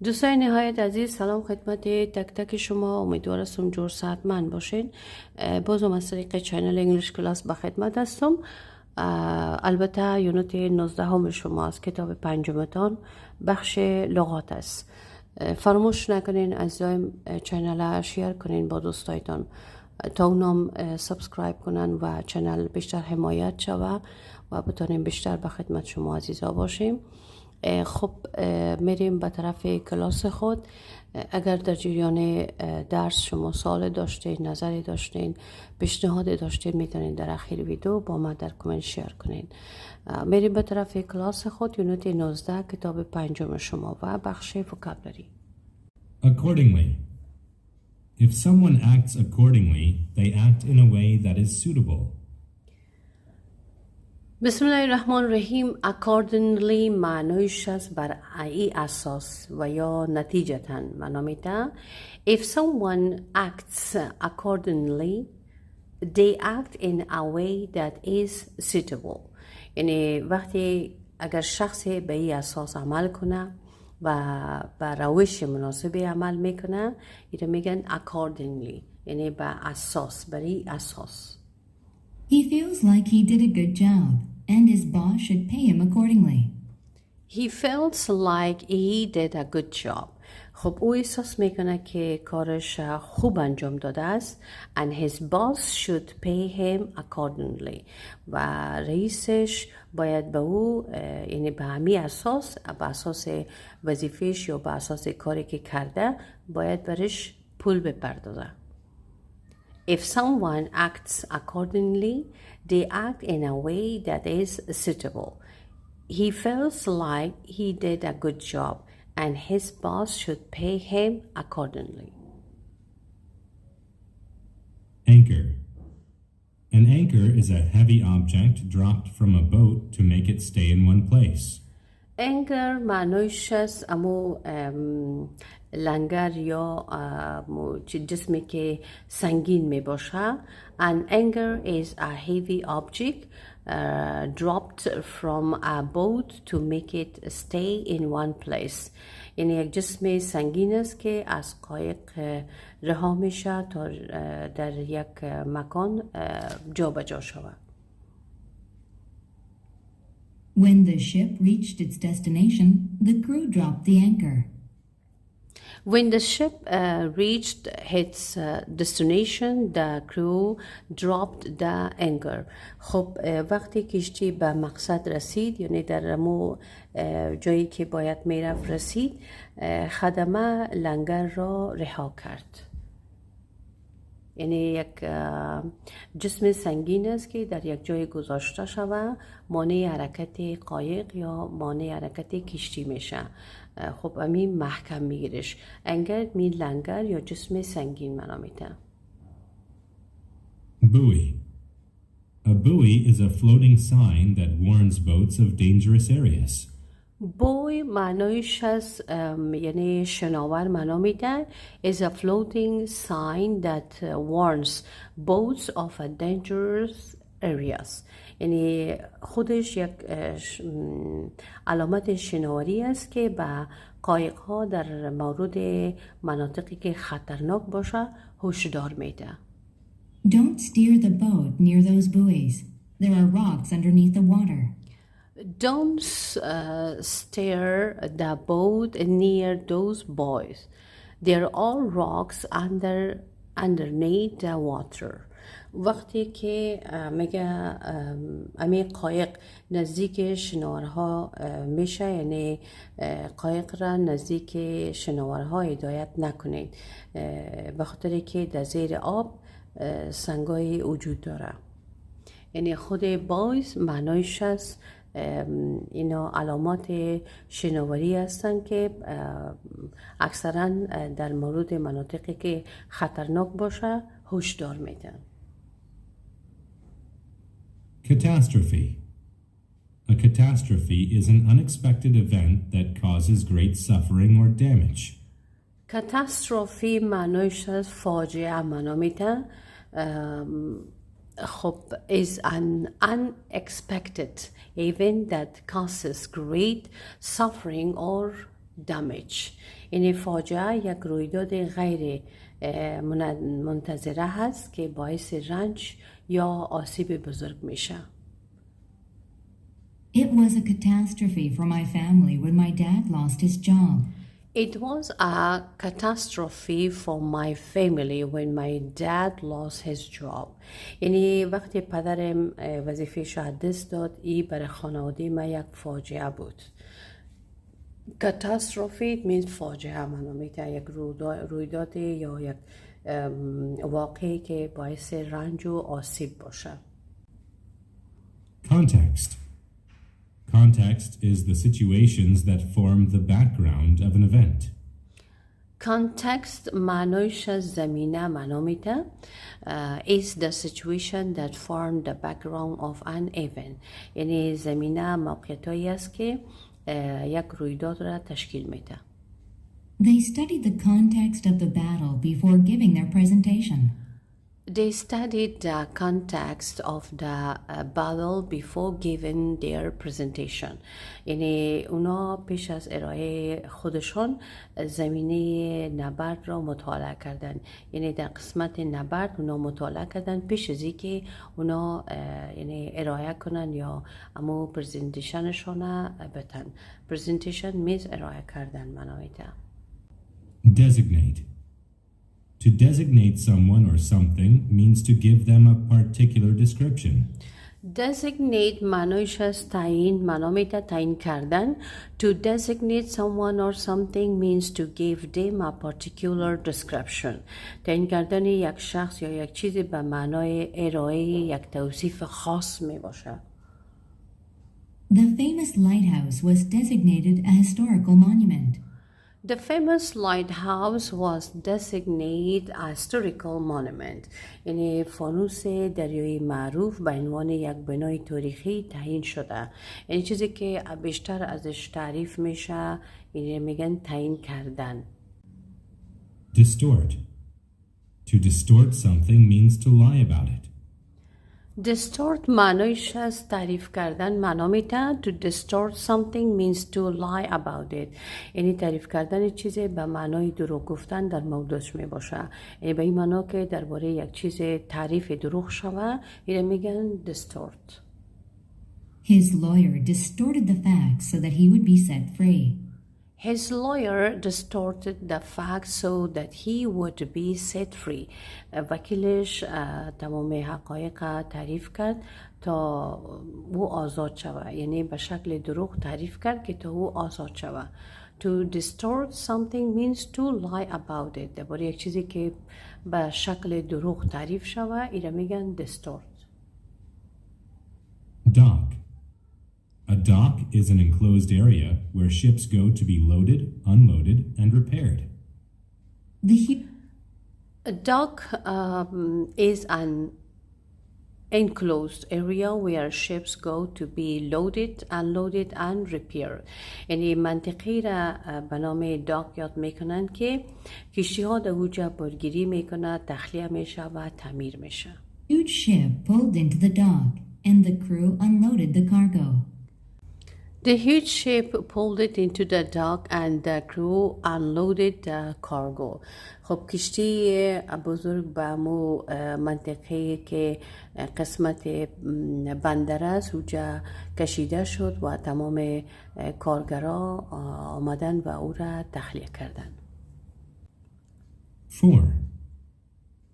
دوستان نهایت عزیز، سلام خدمت تک تک شما. امیدوار هستم جور صحتمند باشین. بازم از طریق چینل انگلیش کلاس به خدمت هستم. البته یونت 19 هم شما از کتاب پنجمتان بخش لغات است. فراموش نکنین عزیزان چینل شیر کنین با دوستایتان تا اونام سابسکرایب کنن و چینل بیشتر حمایت شوه و بتونیم بیشتر به خدمت شما عزیزا باشیم. خب میریم به طرف کلاس خود. اگر در جریان درس شما سوال داشتین، نظری داشتین، پیشنهاد داشتین، میتونین در اخیر ویدیو با ما در کامنت شیر کنین. میریم به طرف کلاس خود. یونت 19 کتاب پنجم شما و بخش وکابلری. Accordingly. If someone acts accordingly, they act in a way that is suitable. بسم الله الرحمن الرحیم. accordingly معنیش است بر ای اساس و یا نتیجتاً معنا میده. If someone acts accordingly, they act in a way that is suitable. یعنی وقتی اگر شخصی به ای اساس عمل کنه و به روش مناسبی عمل میکنه، اینو میگن accordingly، یعنی به اساس، بر ای اساس. He feels like he did a good job, and his boss should pay him accordingly. He feels like he did a good job. خب او احساس میکنه که کارش خوب انجام داده است. And his boss should pay him accordingly. و رئیسش باید به او، یعنی به همین اساس، به اساس وظیفهش یا به اساس کاری که کرده، باید برش پول بپردازه. If someone acts accordingly, they act in a way that is suitable. He feels like he did a good job, and his boss should pay him accordingly. Anchor. An anchor is a heavy object dropped from a boat to make it stay in one place. Anchor معنیش است امو لنگر یا جسمی که سنگین می باشه. An anchor is a heavy object dropped from a boat to make it stay in one place. یعنی یک جسم سنگین است که از قایق رها میشه تا در یک مکان جا به جا شود. When the ship reached its destination, the crew dropped the anchor. When the ship reached its destination, the crew dropped the anchor. خب وقتی کشتی به مقصد رسید، یعنی در مو جایی که باید میرفت رسید، خدمه لنگر را رها کرد. یعنی یک جسم سنگین است که در یک جای گذاشته شود، مانع حرکت قایق یا مانع حرکت کشتی میشه. خب همین محکم میگیرش. انگر می لنگر یا جسم سنگین معنا میده. Buoy. A buoy is a floating sign that warns boats of dangerous areas. بوی معنیش است، یعنی شناور معنا میده. is a floating sign that warns boats of a dangerous areas. یعنی خودش یک علامت شناوری است که به قایق ها در مورد مناطقی که خطرناک باشه هشدار میده. Don't steer the boat near those buoys. There are rocks underneath the water. Don't steer the boat near those buoys. There are rocks underneath the water. وقتی که میگه امی قایق نزدیک شناورها میشه، یعنی قایق را نزدیک شناورها هدایت نکنید، به خاطر که در زیر آب سنگای وجود داره. یعنی خود بایز معنیش است، اینا علامات شناوری هستند که اکثرا در مورد مناطقی که خطرناک باشه هشدار میدن. Catastrophe. A catastrophe is an unexpected event that causes great suffering or damage. کاتاستروفی معنیش از فاجعه معنا میده. خب is an unexpected event that causes great suffering or damage. یعنی فاجعه یک رویداد غیر منتظره هست که باعث رنج یا آسیب بزرگ میشه. It was a catastrophe for my family when my dad lost his job. It was a catastrophe for my family when my dad lost his job. یعنی وقتی پدرم وظیفه‌اش را دست داد، این برای خانواده ما یک فاجعه بود. Catastrophe means فاجعه معنا میده، یک رویداد یا یک واقعی که باعث رنج و آسیب باشه. Context. Context is the situations that form the background of an event. Context معنایش زمینه معنا میده. Is the situation that form the background of an event. یعنی زمینه موقعیتایی است که یک رویداد را تشکیل میده. They studied the context of the battle before giving their presentation. They studied the context of the battle before giving their presentation. یعنی اونا پیش از ارائه خودشان زمینه نبرد را مطالعه کردن. یعنی در قسمت نبرد اونا مطالعه کردن پیش از اینکه اونا یعنی ارائه کنن یا اما پرزنتیشنشان بتن. presentation means ارائه کردن معنا میده. Designate. To designate someone or something means to give them a particular description. Designate معنایش از تعیین معنا میده تعیین کردن. To designate someone or something means to give them a particular description. تعیین کردن یک شخص یا یک چیزی به معنای ارائه یک توصیف خاص می باشه. The famous lighthouse was designated a historical monument. The famous lighthouse was designated a historical monument. یعنی فانوس دریایی معروف به عنوان یک بنای تاریخی تعیین شده. یعنی چیزی که بیشتر ازش تعریف میشه یعنی میگن تعیین کردن. Distort. To distort something means to lie about it. Distort معنایش از تعریف کردن معنا میده. To distort something means to lie about it. یعنی تعریف کردن چیزی به معنای دروغ گفتن در موضوعش می باشه. یعنی به این معنا که درباره یک چیز تعریف دروغ شوه اینه میگن distort. His lawyer distorted the facts so that he would be set free. His lawyer distorted the facts so that he would be set free. وکیلش تمام حقایق تعریف کرد تا او آزاد شود. یعنی به شکل دروغ تعریف کرد که تا او آزاد شود. To distort something means to lie about it. درباره یک چیزی که به شکل دروغ تعریف شود اینو میگن distort. Dock. A dock is an enclosed area where ships go to be loaded, unloaded, and repaired. A dock is an enclosed area where ships go to be loaded, unloaded, and repaired. یعنی منطقی را به نام داک یاد میکنن که کشتی ها در اوجا بارگیری میکنه، تخلیه میشه و تعمیر میشه. Huge ship pulled into the dock and the crew unloaded the cargo. The huge ship pulled it into the dock and the crew unloaded the cargo. خب کشتی بزرگ به مو منطقه که قسمت بندر است اوجا کشیده شد و تمام کارگرها آمدن و او را تخلیه کردن. Fore.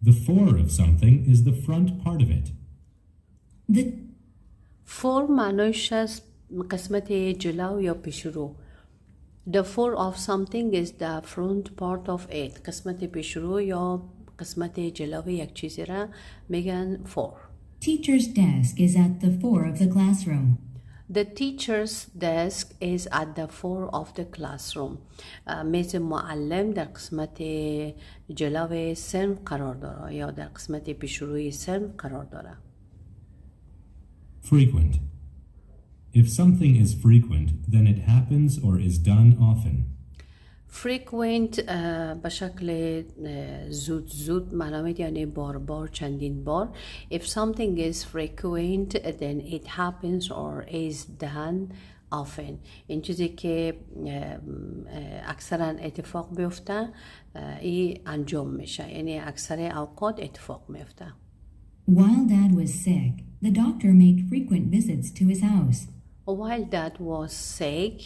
The fore of something is the front part of it. فور معنیش از قسمت جلو یا پیشرو. The fore of something is the front part of it. قسمت پیشرو یا قسمت جلو یک چیزی را میگن fore. Teacher's desk is at the fore of the classroom. The teacher's desk is at the fore of the classroom. میز معلم در قسمت جلو صنف قرار داره یا در قسمت پیشروی صنف قرار داره. Frequent. If something is frequent, then it happens or is done often. Frequent به شکل زود معنی میده یعنی بار چندین بار. If something is frequent then it happens or is done often. این چیزی که اکثرا اتفاق بیفته ای انجام میشه، یعنی اکثر اوقات اتفاق میفته. While Dad was sick, the doctor made frequent visits to his house. While Dad was sick,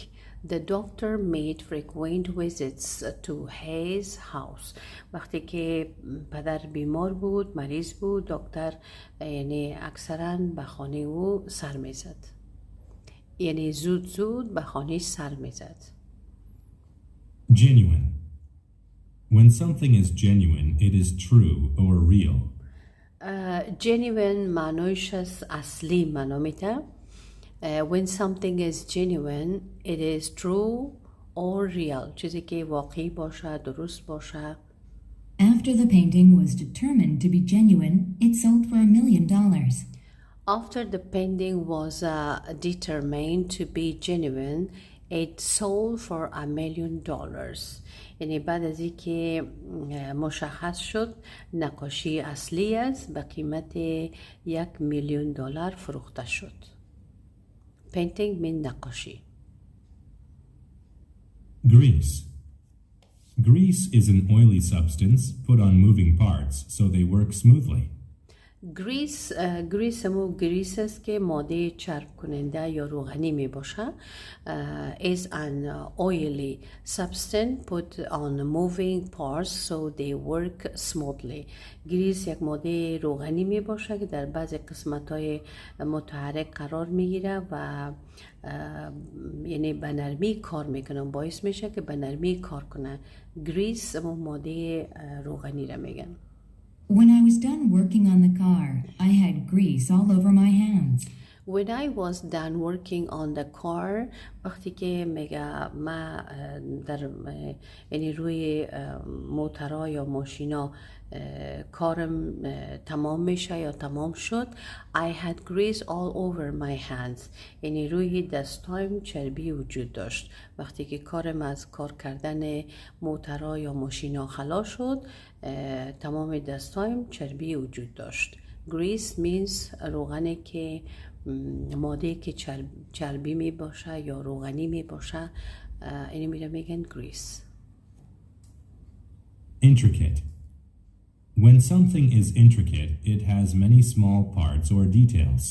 the doctor made frequent visits to his house. وقتی که پدر بیمار بود، مریض بود، دکتر یعنی اکثرا به خانه او سر میزد، یعنی زود به خانه سر میزد. Genuine. When something is genuine, it is true or real. genuine معنیش از اصلی معنا میده. When something is genuine, it is true or real. چیزی که واقعی باشه، درست باشه. After the painting was determined to be genuine, it sold for $1 million. After the painting was determined to be genuine, it sold for $1 million. یعنی بعد از اینکه مشخص شد نقاشی اصلی است، به قیمت $1,000,000 فروخته شد. Painting means نقاشی. Grease. Grease is an oily substance put on moving parts so they work smoothly. گریس گریس است که ماده چرب کننده یا روغنی می باشه. is an oily substance put on moving parts so they work smoothly. گریس یک ماده روغنی می باشه که در بعضی قسمت های متحرک قرار می گیره و یعنی به نرمی کار میکنه، باعث میشه که به نرمی کار کنه. گریس ماده روغنی را میگن. When I was done working on the car, I had grease all over my hands. When I was done working on the car, وقتی که میگه ما در یعنی روی موترها یا ماشینا کارم تمام میشه یا تمام شد، I had grease all over my hands. یعنی روی دستایم چربی وجود داشت. وقتی که کارم از کار کردن موترها یا ماشینا خلاص شد، تمام دستایم چربی وجود داشت. Grease means روغنی که ماده که چربی می باشه یا روغنی می باشه، اینو میگن grease. Intricate. When something is intricate, it has many small parts or details.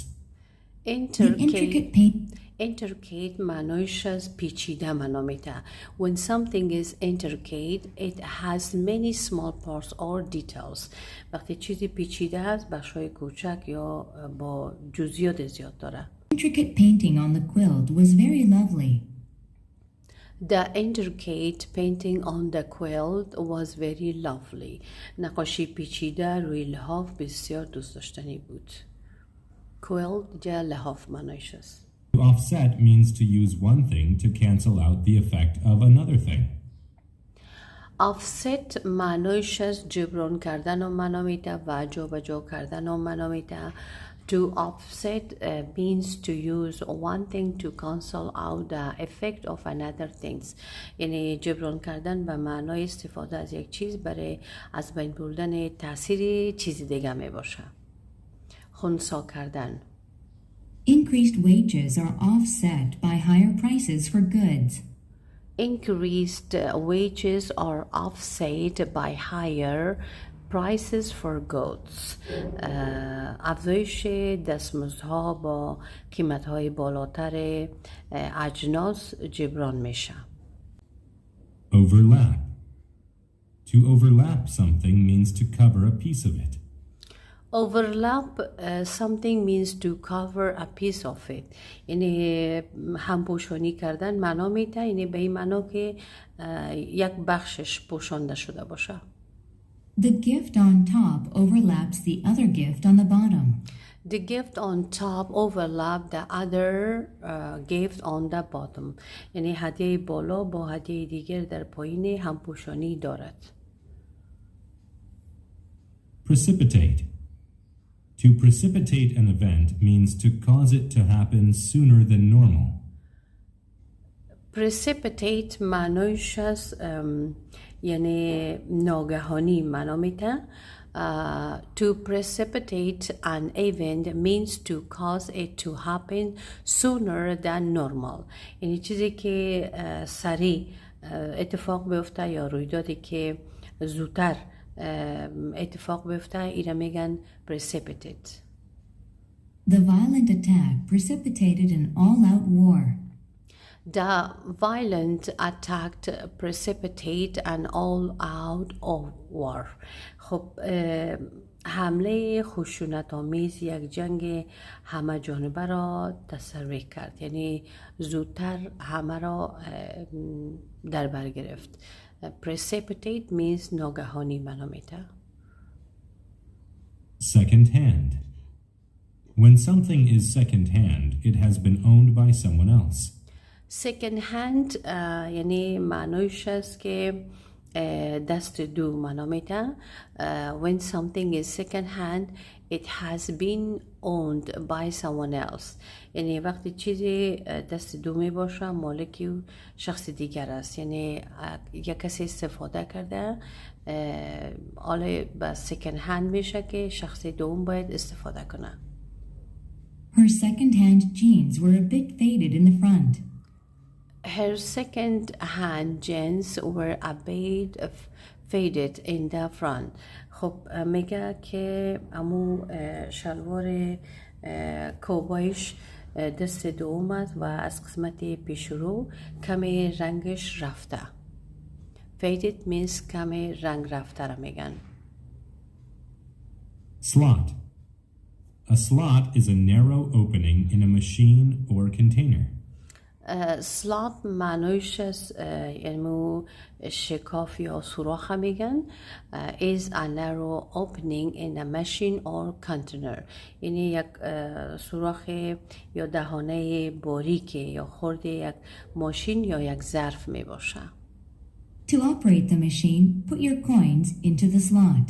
Intricate معنیش از پیچیده معنا میده. When something is intricate, it has many small parts or details. وقتی چیزی پیچیده است، بخشای کوچک یا با جزئیات زیاد داره. Intricate painting on the quilt was very lovely. The intricate painting on the quilt was very lovely. نقاشی پیچیده روی لحاف بسیار دوست داشتنی بود. Quilt جا لحاف معنیش است. To offset means to use one thing to cancel out the effect of another thing. Offset معنیش از جبران کردن و معنا میده و جابجا کردن و معنا میده. To offset means to use one thing to cancel out the effect of another things. یعنی جبران کردن به معنای استفاده از یک چیز برای از بین بردن تاثیر چیزی دیگه می باشه. خنثی کردن. Increased wages are offset by higher prices for goods. Increased wages are offset by higher prices for goods. افزایش دستمزدها با قیمت‌های بالاتر اجناس جبران میشه. Overlap. To overlap something means to cover a piece of it. Overlap something means to cover a piece of it. یعنی همپوشانی کردن معنا میده، یعنی به این معنا که یک بخشش پوشانده شده باشه. The gift on top overlaps the other gift on the bottom. The gift on top overlap the other gift on the bottom. یعنی هدیه بالا با هدیه دیگر در پایین همپوشانی دارد. Precipitate. To precipitate an event means to cause it to happen sooner than normal. Precipitate معنیش از یعنی ناگهانی معنا میده. To precipitate an event means to cause it to happen sooner than normal. یعنی چیزی که سریع اتفاق بیفته یا رویدادی که زودتر اتفاق بیفته اینا میگن precipitate. The violent attack precipitated an all-out war. The violent attack precipitate an all-out war. خب حمله خشونت‌آمیز یک جنگ همه جانبه را تسریع کرد، یعنی زودتر همه را در بر گرفت. precipitate means ناگهانی معنا میده. Second hand. When something is second hand, it has been owned by someone else. second hand یعنی معنیش است که دست دو معنا میده. when something is second hand it has been owned by someone else. یعنی وقتی چیزی دست دو می باشه مالک شخص دیگر است، یعنی یک کسی استفاده کرده حالا به second hand میشه که شخص دوم باید استفاده کنه. Her second-hand jeans were a bit faded in the front. Her second-hand jeans were a bit faded in the front. خب میگه که امو شلوار کوبایش دست دو اومد و از قسمت پیشرو کمی رنگش رفته. Faded means کمی رنگ رفته را میگن. Slot. A slot is a narrow opening in a machine or container. slot معنیش است یعنی شکاف یا سوراخ میگن. is a narrow opening in a machine or container. یعنی یک سوراخ یا دهانه باریک یا خرد یک ماشین یا یک ظرف می باشه. To operate the machine, put your coins into the slot.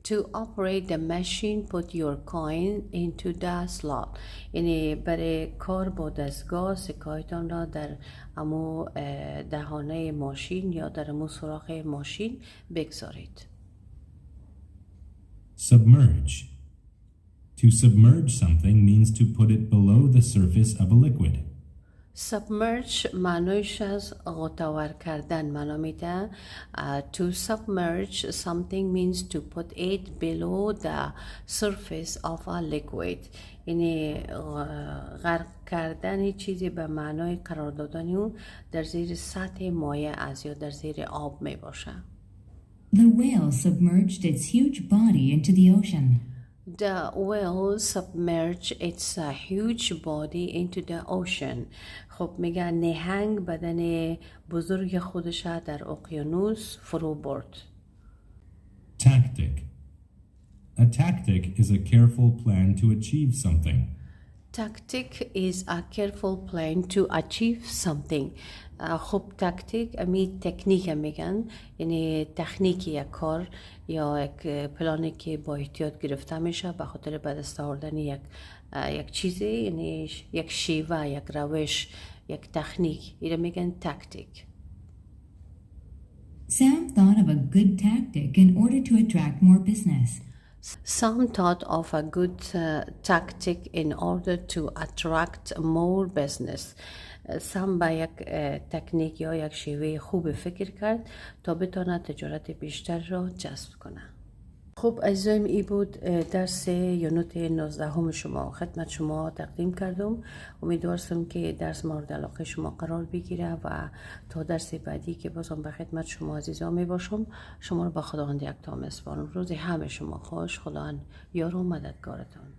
To operate the machine, put your coin into the slot. یعنی برای کار با دستگاه سکایتان را در امو دهانه ماشین یا در امو سوراخ ماشین بگذارید. Submerge. To submerge something means to put it below the surface of a liquid. submerge معنیش از غوطه‌ور کردن معنا میده. to submerge something means to put it below the surface of a liquid. یعنی غرق کردن چیزی به معنای قرار دادن اون در زیر سطح مایع از یا در زیر آب می باشه. The whale submerged its huge body into the ocean. The whale submerged its huge body into the ocean. خب میگن نهنگ بدن بزرگ خودش در اقیانوس فرو برد. Tactic. A tactic is a careful plan to achieve something. Tactic is a careful plan to achieve something. خب تاکتیک امی تکنیک میگن، یعنی تکنیک یک کار یا یک پلانی که با احتیاط گرفته میشه به خاطر به دست آوردن یک چیزی، یعنی یک شیوه، یک روش، یک تکنیک، اینو میگن تاکتیک. Sam thought of a good tactic in order to attract more business. Sam thought of a good tactic in order to attract more business. سام با یک تکنیک یا یک شیوه خوب فکر کرد تا بتونه تجارت بیشتر را جذب کنه. خب عزیزایم، این بود درس یونت 19 هم شما خدمت شما تقدیم کردم. امیدوارم که درس مورد علاقه شما قرار بگیره و تا درس بعدی که بازم به خدمت شما عزیزان می باشم شما رو به خداوند یکتا میسپارم. روز همه شما خوش. خداوند یار و مددگارتان.